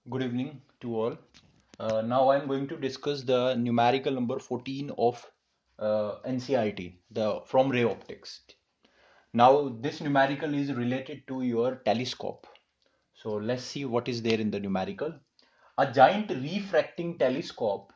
Good evening to all. Now I'm going to discuss the numerical number 14 of NCRT, the from ray optics. Now this numerical is related to your telescope. So let's see what is there in the numerical. A giant refracting telescope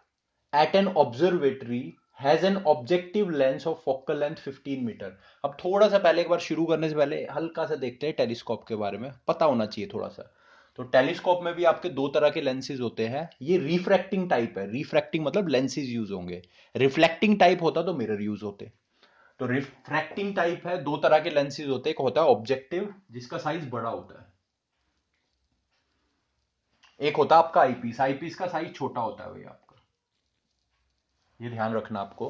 at an observatory has an objective lens of focal length 15 metre. अब थोड़ा सा पहले एक बार शुरू करने से पहले हल्का सा देखते हैं टेलीस्कोप के बारे में, पता होना चाहिए थोड़ा सा. तो टेलीस्कोप में भी आपके दो तरह के लेंसेज होते हैं. ये रिफ्रैक्टिंग टाइप है. रिफ्रैक्टिंग मतलब लेंसेज यूज होंगे. रिफ्लेक्टिंग टाइप होता तो मिरर यूज होते. तो रिफ्रैक्टिंग टाइप है, दो तरह के लेंसेज होते हैं. एक होता है ऑब्जेक्टिव जिसका साइज बड़ा होता है, एक होता है आपका आईपीस. आईपीस का साइज छोटा होता है भाई आपका. ये ध्यान रखना आपको.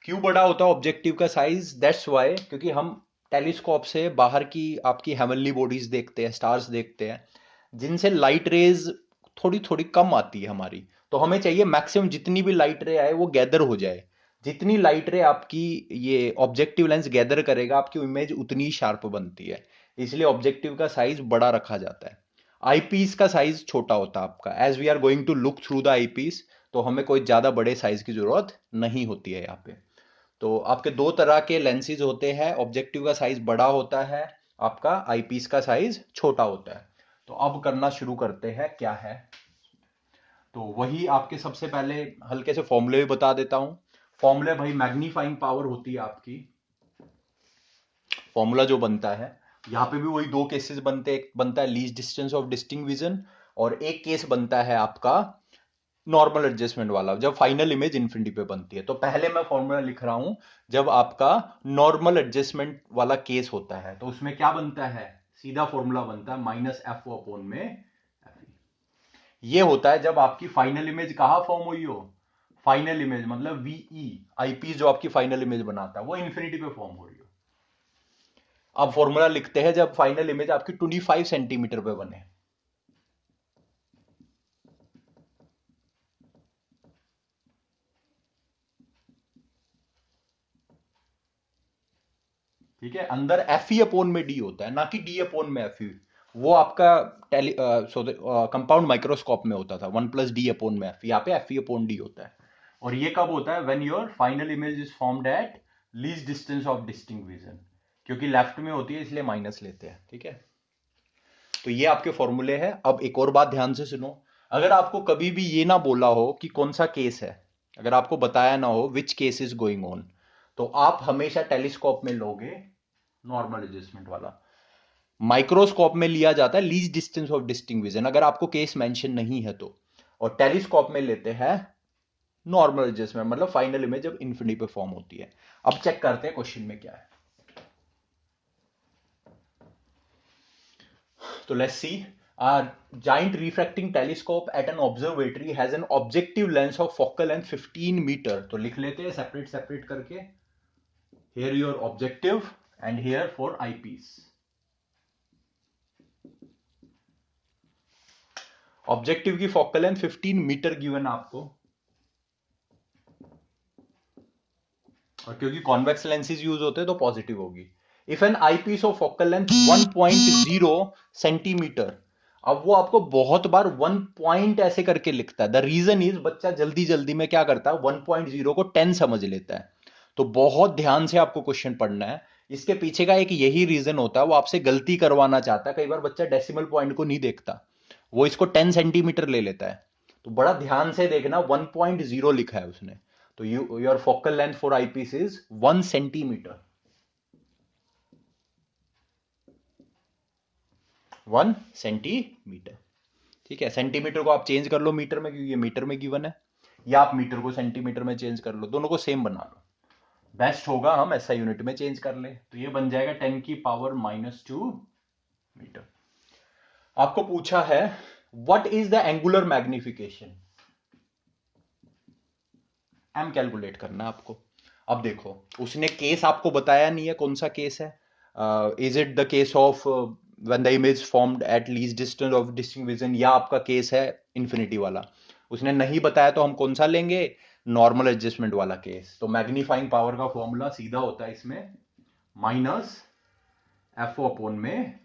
क्यों बड़ा होता है ऑब्जेक्टिव का साइज? दैट्स वाई, क्योंकि हम टेलीस्कोप से बाहर की आपकी हेवनली बॉडीज देखते हैं, स्टार्स देखते हैं, जिनसे लाइट रेज थोड़ी थोड़ी कम आती है हमारी. तो हमें चाहिए मैक्सिमम जितनी भी लाइट रे आए वो गैदर हो जाए. जितनी लाइट रे आपकी ये ऑब्जेक्टिव लेंस गैदर करेगा आपकी इमेज उतनी शार्प बनती है. इसलिए ऑब्जेक्टिव का साइज बड़ा रखा जाता है. आईपीस का साइज छोटा होता है आपका. As we are going to look through the eyepiece, तो हमें कोई ज्यादा बड़े साइज की जरूरत नहीं होती है यहाँ पे. तो आपके दो तरह के लेंसेज होते हैं. ऑब्जेक्टिव का साइज बड़ा होता है, आपका आईपीस का साइज छोटा होता है. तो अब करना शुरू करते हैं क्या है. तो वही आपके सबसे पहले हल्के से फॉर्मूले भी बता देता हूं. फॉर्मूले भाई मैग्नीफाइंग पावर होती है आपकी. फॉर्मूला जो बनता है, यहाँ पे भी वही दो केसेस बनते हैं. एक बनता है least distance of distinct vision, और एक केस बनता है आपका नॉर्मल एडजस्टमेंट वाला, जब फाइनल इमेज इन्फिनिटी पे बनती है. तो पहले मैं फॉर्मूला लिख रहा हूं. जब आपका नॉर्मल एडजस्टमेंट वाला केस होता है तो उसमें क्या बनता है? सीधा फॉर्मूला बनता है माइनस एफ ओ अपॉन में एफ. ये होता है जब आपकी फाइनल इमेज कहाँ फॉर्म हुई हो. फाइनल इमेज मतलब वीई, आईपीस जो आपकी फाइनल इमेज बनाता है वो इन्फिनिटी पे फॉर्म हो रही हो. अब फॉर्मूला लिखते हैं जब फाइनल इमेज आपकी 25 सेंटीमीटर पे बने. ठीक है, अंदर एफ ई अपोन में डी होता है, ना कि डी अपोन में एफ ई. वो आपका टेली कंपाउंड माइक्रोस्कोप में होता था 1+D अपोन में एफ. यहाँ पे एफ ई अपोन डी होता है. और ये कब होता है? When your final image is formed at least distance of distinct vision. क्योंकि लेफ्ट में होती है इसलिए माइनस लेते हैं. ठीक है, तो ये आपके फॉर्मूले हैं. अब एक और बात ध्यान से सुनो. अगर आपको कभी भी ये ना बोला हो कि कौन सा केस है, अगर आपको बताया ना हो which case is going on, तो आप हमेशा टेलीस्कोप में लोगे नॉर्मल एडजस्टमेंट वाला. माइक्रोस्कोप में लिया जाता है least distance of distinct vision, अगर आपको केस मेंशन नहीं है तो. और टेलीस्कोप में लेते हैं नॉर्मल एडजस्टमेंट, मतलब फाइनल इमेज जब इन्फिनिटी पे फॉर्म होती है. अब चेक करते हैं क्वेश्चन में क्या है. So let's see. A giant refracting telescope at an observatory has an objective lens of focal length 15 meter. तो लिख लेते हैं सेपरेट सेपरेट करके. Here your objective and here for eyepiece. Objective की फोकल लेंथ 15 मीटर गिवन आपको. और क्योंकि convex lenses use होते हैं तो पॉजिटिव होगी. If an eyepiece of focal length 1.0 centimetre. अब वो आपको बहुत बार 1 पॉइंट ऐसे करके लिखता है. द रीजन इज बच्चा जल्दी जल्दी में क्या करता है, 1.0 को 10 समझ लेता है. तो बहुत ध्यान से आपको क्वेश्चन पढ़ना है. इसके पीछे का एक यही रीजन होता है, वो आपसे गलती करवाना चाहता है. कई बार बच्चा डेसिमल पॉइंट को नहीं देखता, वो इसको 10 सेंटीमीटर ले लेता है. तो बड़ा ध्यान से देखना, 1.0 लिखा है उसने. तो your focal length for eyepiece is 1 centimetre. 1 centimetre. ठीक है, सेंटीमीटर को आप चेंज कर लो मीटर में, क्योंकि ये मीटर में गिवन है. या आप मीटर को सेंटीमीटर में चेंज कर लो, दोनों को सेम बना लो. बेस्ट होगा हम ऐसा यूनिट में चेंज कर ले. तो ये बन जाएगा 10⁻⁻² मीटर. आपको पूछा है what is the angular magnification. M calculate करना है आपको. अब देखो, उसने केस आपको बताया नहीं है कौन सा केस है. Is it the case of when the image formed at least distance of distinct vision, या आपका केस है इन्फिनिटी वाला. उसने नहीं बताया तो हम कौन सा लेंगे? नॉर्मल एडजस्टमेंट वाला केस. तो मैग्नीफाइंग पावर का फॉर्मूला सीधा होता है इसमें माइनस एफ ओ अपोन में.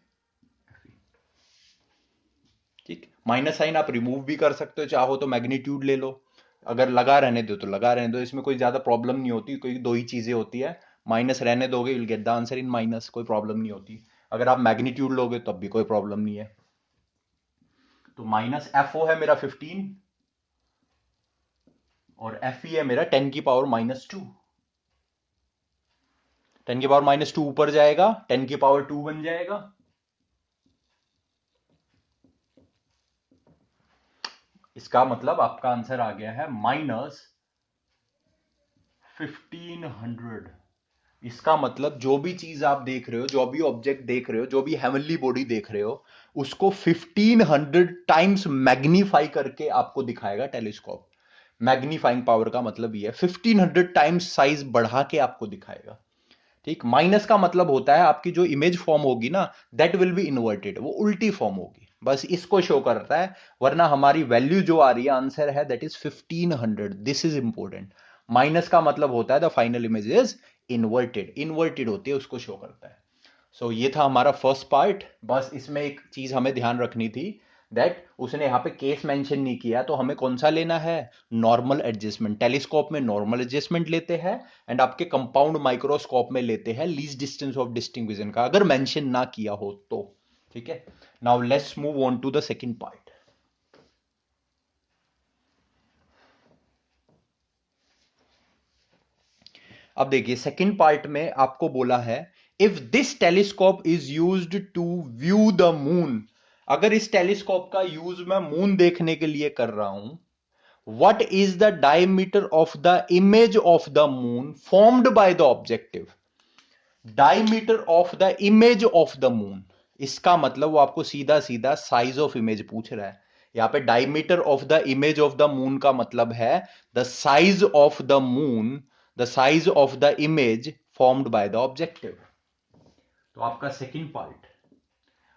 ठीक, माइनस साइन आप रिमूव भी कर सकते हो, चाहो तो मैग्नीट्यूड ले लो, अगर लगा रहने दो तो लगा रहने दो, इसमें कोई ज्यादा प्रॉब्लम नहीं होती, कोई दो ही चीजें होती है, माइनस रहने दोगे will get the answer in minus, कोई प्रॉब्लम नहीं होती। अगर आप मैग्नीट्यूड लोगे तब भी कोई प्रॉब्लम नहीं है। तो माइनस एफ ओ है मेरा 15 और एफ ई है मेरा 10⁻²। 10⁻², ऊपर जाएगा 10⁻² बन जाएगा। इसका मतलब आपका आंसर आ गया है -1500। इसका मतलब जो भी चीज आप देख रहे हो, जो भी ऑब्जेक्ट देख रहे हो, जो भी हेवनली बॉडी देख रहे हो, उसको 1500 टाइम्स मैग्नीफाई करके आपको दिखाएगा टेलीस्कोप। मैग्नीफाइंग पावर का मतलब ये है 1500 टाइम्स साइज बढ़ा के आपको दिखाएगा। ठीक, माइनस का मतलब होता है आपकी जो इमेज फॉर्म होगी ना, दैट विल बी इन्वर्टेड, वो उल्टी फॉर्म होगी, बस इसको शो करता है। वरना हमारी वैल्यू जो आ रही है, आंसर है that is 1500, this is important. Minus का मतलब होता है the final image is inverted, inverted होती है, उसको शो करता है। सो ये था हमारा फर्स्ट पार्ट। बस इसमें एक चीज हमें ध्यान रखनी थी, दैट उसने यहां पे केस मेंशन नहीं किया, तो हमें कौन सा लेना है, नॉर्मल एडजस्टमेंट। टेलीस्कोप में नॉर्मल एडजस्टमेंट लेते हैं, एंड आपके कंपाउंड माइक्रोस्कोप में लेते हैं least distance of distinct vision का, अगर मेंशन ना किया हो तो। ठीक है, now let's move on to the second part. अब देखिए सेकंड पार्ट में आपको बोला है, if this telescope is used to view the moon, अगर इस टेलीस्कोप का यूज मैं मून देखने के लिए कर रहा हूं, what is the diameter of the image of the moon formed by the objective। diameter of the image of the moon, इसका मतलब वो आपको सीधा सीधा साइज ऑफ इमेज पूछ रहा है। यहां पे diameter of the image of the moon का मतलब है the size of the moon, the size of the image formed by the objective. तो आपका सेकंड पार्ट,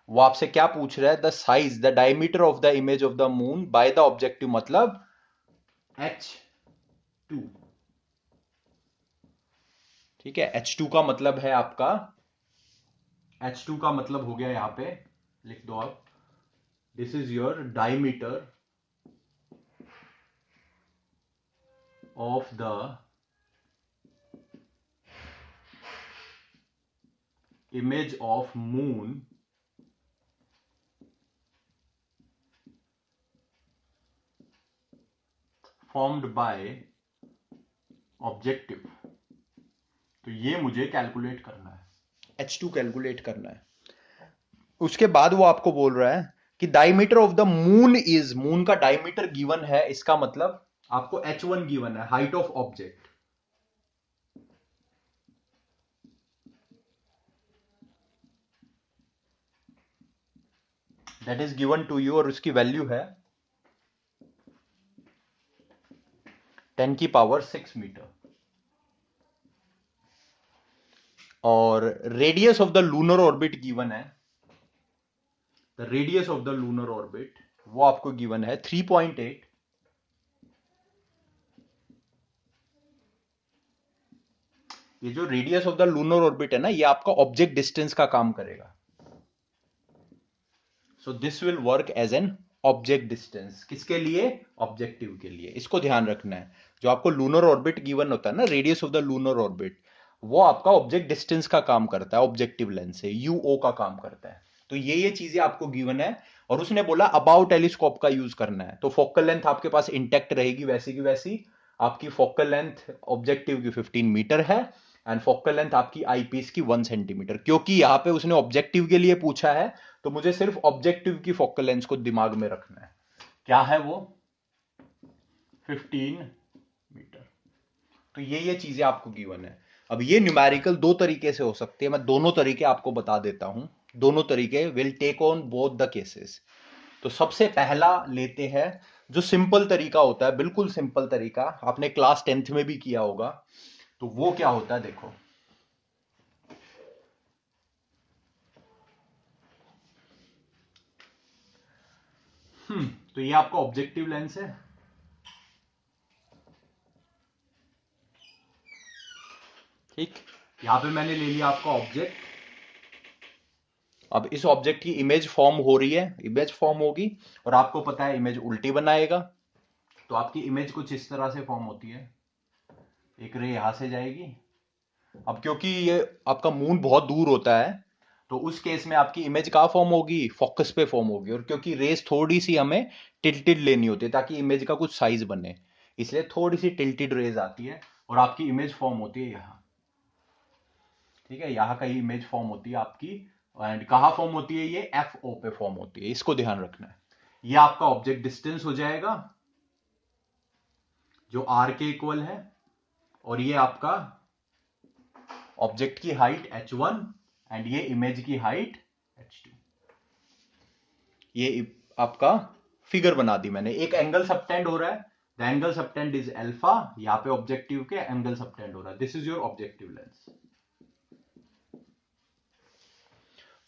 वो आपसे क्या पूछ रहा है, the size, the diameter of the image of the moon by the objective, मतलब H2। ठीक है, H2 का मतलब है आपका, H2 का मतलब हो गया, यहां पे लिख दो आप, this is your diameter of the image of moon formed by objective. तो ये मुझे कैलकुलेट करना है, H2 कैलकुलेट करना है। उसके बाद वो आपको बोल रहा है कि diameter of the moon is, moon का डायमीटर गिवन है, इसका मतलब आपको H1 गिवन है, height of object. That is given to you, और उसकी वैल्यू है 10⁻6 मीटर। और radius of the lunar orbit given है, the radius of the lunar orbit वो आपको गिवन है 3.8। ये जो radius of the lunar orbit है ना, ये आपका ऑब्जेक्ट डिस्टेंस का काम करेगा। So this will work as an object distance, किसके लिए, ऑब्जेक्टिव के लिए। इसको ध्यान रखना है, जो आपको लूनर ऑर्बिट गिवन होता है ना, radius of the lunar orbit, वो आपका ऑब्जेक्ट डिस्टेंस का काम करता है, ऑब्जेक्टिव लेंस से यूओ का काम करता है। तो ये चीजें आपको गिवन है, और उसने बोला अबाउट टेलीस्कोप का यूज करना है, तो फोकल लेंथ आपके पास इंटेक्ट रहेगी वैसी की वैसी। आपकी फोकल लेंथ ऑब्जेक्टिव की 15 मीटर है, एंड फोकल लेंथ आपकी आईपीस की 1 सेंटीमीटर, क्योंकि यहां पे उसने ऑब्जेक्टिव के लिए पूछा है, तो मुझे सिर्फ ऑब्जेक्टिव की फोकल लेंथ को दिमाग में रखना है, क्या है वो, 15 मीटर। तो ये चीजें आपको गिवन है। अब ये न्यूमेरिकल दो तरीके से हो सकती है, मैं दोनों तरीके आपको बता देता हूं, दोनों तरीके will take on both the cases. तो सबसे पहला लेते हैं, जो सिंपल तरीका होता है, बिल्कुल सिंपल तरीका, आपने क्लास 10th में भी किया होगा। तो वो क्या होता है देखो, तो ये आपका ऑब्जेक्टिव लेंस है, ठीक, यहां पे मैंने ले लिया आपका ऑब्जेक्ट, अब इस ऑब्जेक्ट की इमेज फॉर्म हो रही है, इमेज फॉर्म होगी, और आपको पता है इमेज उल्टी बनाएगा, तो आपकी इमेज कुछ इस तरह से फॉर्म होती है। एक रे यहां से जाएगी। अब क्योंकि ये आपका मून बहुत दूर होता है, तो उस केस में आपकी इमेज कहाँ फॉर्म होगी, फोकस पे फॉर्म होगी, और क्योंकि रेस थोड़ी सी हमें टिल्टेड लेनी होती है ताकि इमेज का कुछ साइज बने, इसलिए थोड़ी सी टिल्टेड रेज आती है और आपकी इमेज फॉर्म होती है यहाँ। ठीक है, यहाँ कहीं इमेज फॉर्म होती है आपकी, एंड कहाँ फॉर्म होती है, ये एफ ओ पे फॉर्म होती है, इसको ध्यान रखना है। ये आपका ऑब्जेक्ट डिस्टेंस हो जाएगा जो आर के इक्वल है, और ये आपका ऑब्जेक्ट की हाइट h1, एंड ये इमेज की हाइट h2। ये आपका फिगर बना दी मैंने। एक एंगल सबटेंड हो रहा है, the angle subtend is alpha, यहां पे ऑब्जेक्टिव के एंगल सबटेंड हो रहा है, this is your objective lens.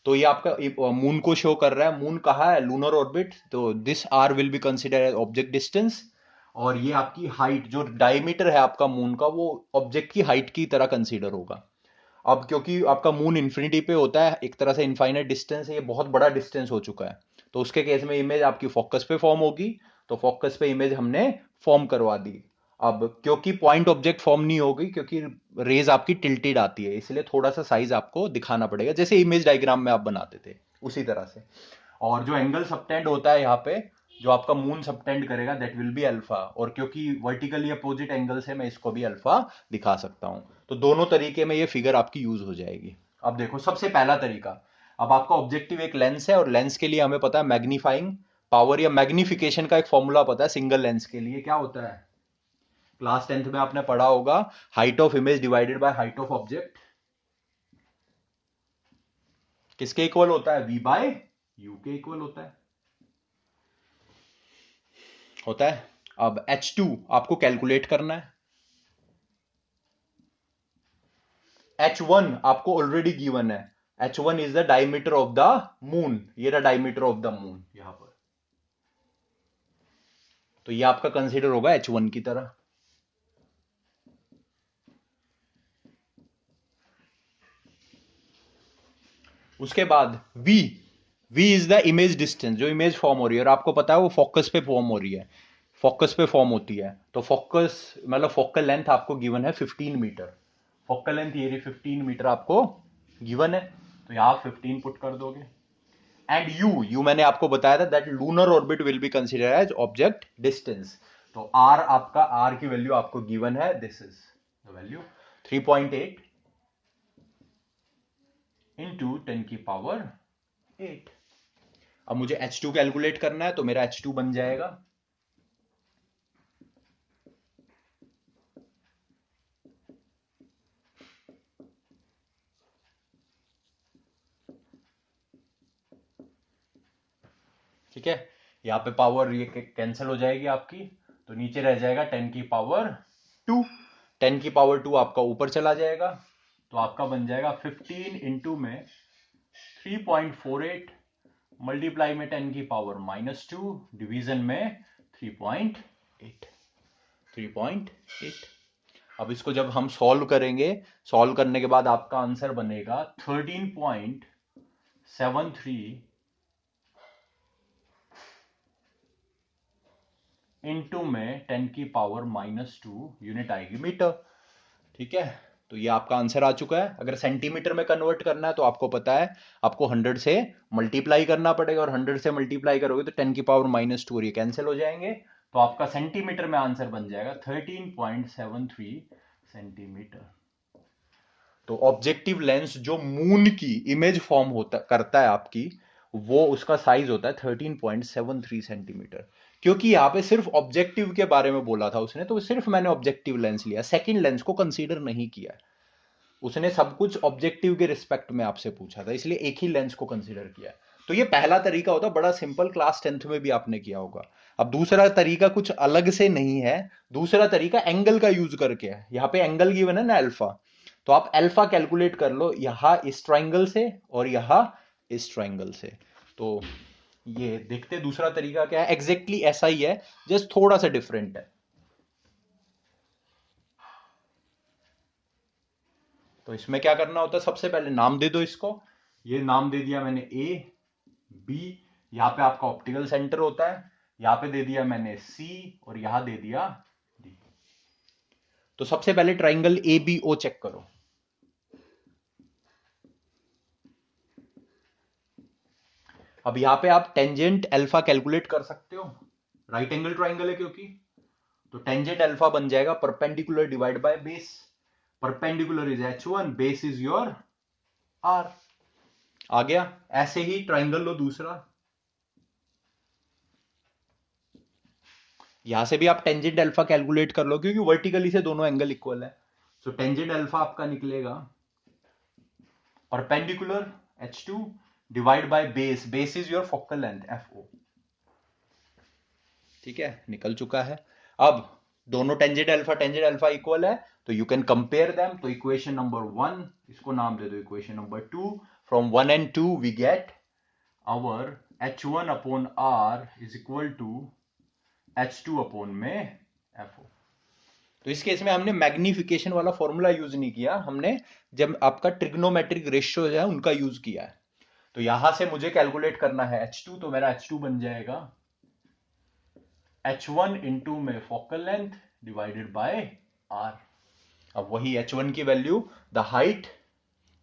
तो ये आपका मून को शो कर रहा है, मून कहाँ है, लूनर ऑर्बिट, तो this R will be consider as object distance, और ये आपकी हाइट जो डायमीटर है आपका मून का, वो ऑब्जेक्ट की हाइट की तरह कंसीडर होगा। अब क्योंकि आपका मून इन्फिनिटी पे होता है, एक तरह से इनफाइनाइट डिस्टेंस है, ये बहुत बड़ा डिस्टेंस हो चुका है, तो उसके केस में इमेज आपकी फोकस पे फॉर्म होगी, तो फोकस पे इमेज हमने फॉर्म करवा दी। अब क्योंकि पॉइंट ऑब्जेक्ट फॉर्म नहीं होगी, क्योंकि रेज आपकी टिल्टेड आती है, इसलिए थोड़ा सा साइज आपको दिखाना पड़ेगा, जैसे इमेज डायग्राम में आप बनाते थे उसी तरह से। और जो एंगल सबटेंड होता है यहाँ पे, जो आपका मून सबटेंड करेगा, दैट विल बी अल्फा, और क्योंकि वर्टिकली अपोजिट एंगल से मैं इसको भी अल्फा दिखा सकता हूं, तो दोनों तरीके में ये फिगर आपकी यूज हो जाएगी। अब देखो सबसे पहला तरीका, अब आपका ऑब्जेक्टिव एक लेंस है, और लेंस के लिए हमें पता है मैग्नीफाइंग पावर या मैग्निफिकेशन का एक फॉर्मूला पता है सिंगल लेंस के लिए, क्या होता है, क्लास 10th में आपने पढ़ा होगा, height of image divided by height of object किसके इक्वल होता है, वी बाय यू के इक्वल होता है। अब H2 आपको कैलकुलेट करना है। H1 आपको ऑलरेडी गिवन है, H1 is the diameter of the moon, ये the diameter of the moon यहां पर, तो ये आपका कंसीडर होगा H1 की तरह। उसके बाद V, V is the image distance, जो इमेज फॉर्म हो रही है, और आपको पता है वो फोकस पे फॉर्म हो रही है, फोकस पे फॉर्म होती है, तो फोकस मतलब फोकल लेंथ आपको गिवन है 15 मीटर, फोकल लेंथ ये 15 मीटर आपको गिवन है, तो यहां 15 पुट कर दोगे। एंड यू मैंने आपको बताया था that lunar orbit will be consider as object distance, तो आर आपका, आर की वैल्यू आपको गिवन है, this is the value 3.8 into 10⁸ अब मुझे H2 कैलकुलेट करना है, तो मेरा H2 बन जाएगा, ठीक है, यहाँ पे पावर ये कैंसिल हो जाएगी आपकी, तो नीचे रह जाएगा 10⁻², 10⁻² आपका ऊपर चला जाएगा, तो आपका बन जाएगा 15 इंटू में 3.48, मल्टीप्लाई में 10⁻², डिवीजन में 3.8, 3.8। अब इसको जब हम सॉल्व करेंगे, सॉल्व करने के बाद आपका आंसर बनेगा 13.73 इंटू में 10⁻², यूनिट आएगी मीटर। ठीक है, तो ये आपका आंसर आ चुका है। अगर सेंटीमीटर में कन्वर्ट करना है तो आपको पता है आपको 100 से मल्टीप्लाई करना पड़ेगा, और 100 से मल्टीप्लाई करोगे तो 10⁻², और ये कैंसिल हो जाएंगे, तो आपका सेंटीमीटर में आंसर बन जाएगा 13.73 सेंटीमीटर। तो ऑब्जेक्टिव लेंस जो मून की इमेज फॉर्म होता करता है आपकी, वो उसका साइज होता है 13.73 सेंटीमीटर। क्योंकि यहाँ पे सिर्फ ऑब्जेक्टिव के बारे में बोला था उसने, तो सिर्फ मैंने ऑब्जेक्टिव लेंस लिया, सेकंड लेंस को कंसीडर नहीं किया। उसने सब कुछ ऑब्जेक्टिव के रिस्पेक्ट में आपसे पूछा था, इसलिए एक ही लेंस को कंसीडर किया। तो ये पहला तरीका होता, बड़ा सिंपल, क्लास 10th में भी आपने किया होगा। अब दूसरा तरीका कुछ अलग से नहीं है, दूसरा तरीका एंगल का यूज करके है। यहाँ पे एंगल गिवन है ना अल्फा, तो आप अल्फा कैलकुलेट कर लो, यहां इस ट्राइंगल से और यहां इस ट्राइंगल से। तो ये देखते दूसरा तरीका क्या है, एग्जैक्टली ऐसा ही है, जस्ट थोड़ा सा डिफरेंट है। तो इसमें क्या करना होता है, सबसे पहले नाम दे दो इसको, ये नाम दे दिया मैंने ए बी, यहां पे आपका ऑप्टिकल सेंटर होता है, यहां पे दे दिया मैंने सी और यहां दे दिया डी। तो सबसे पहले triangle A B O check करो। अब यहां पे आप टेंजेंट अल्फा कैलकुलेट कर सकते हो, राइट एंगल ट्राइंगल है क्योंकि, तो टेंजेंट अल्फा बन जाएगा perpendicular divide by base. Perpendicular is H1, base is your R। आ गया। ऐसे ही ट्राइंगल लो दूसरा, यहां से भी आप टेंजेंट अल्फा कैलकुलेट कर लो क्योंकि वर्टिकली से दोनों एंगल इक्वल है। सो टेंजेंट अल्फा आपका निकलेगा perpendicular H2 divide by base, base is your focal length FO। ठीक है, निकल चुका है। अब दोनों टेंजेंट अल्फा इक्वल है तो यू कैन कंपेयर देम। तो इक्वेशन नंबर 1, इसको नाम दे दो equation number 2। From 1 and 2 we get our H1 upon R is equal to H2 upon में FO। तो इस केस में हमने मैग्निफिकेशन वाला फॉर्मूला यूज नहीं किया, हमने जब आपका ट्रिग्नोमेट्रिक रेशियो है उनका यूज किया है। तो यहां से मुझे कैलकुलेट करना है H2, तो मेरा H2 बन जाएगा H1 इंटू में focal length divided by R। अब वही H1 की value, the height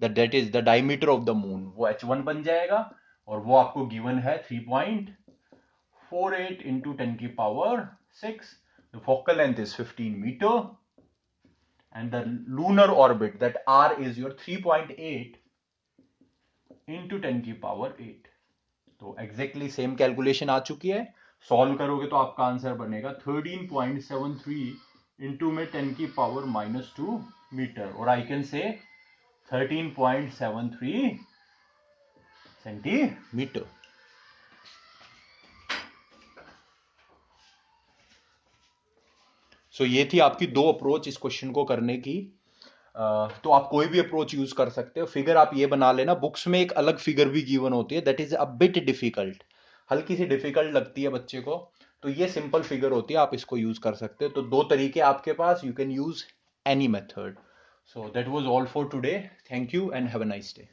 that is the diameter of the moon, वो H1 बन जाएगा और वो आपको गिवन है 3.48 इंटू 10 की power 6। The focal length is 15 meter and the lunar orbit that R is your 3.8 into 10 की पावर 8। तो exactly same calculation आ चुकी है। सॉल्व करोगे तो आपका आंसर बनेगा 13.73 इंटू में 10 की पावर -2 मीटर, और आई कैन से 13.73 सेंटीमीटर। सो ये थी आपकी दो अप्रोच इस क्वेश्चन को करने की। तो आप कोई भी अप्रोच यूज कर सकते हो। फिगर आप ये बना लेना, बुक्स में एक अलग फिगर भी गिवन होती है that is a bit difficult, हल्की सी डिफिकल्ट लगती है बच्चे को, तो ये सिंपल फिगर होती है, आप इसको यूज कर सकते हो। तो दो तरीके आपके पास, you can use any method. So that was all for today, thank you and have a nice day.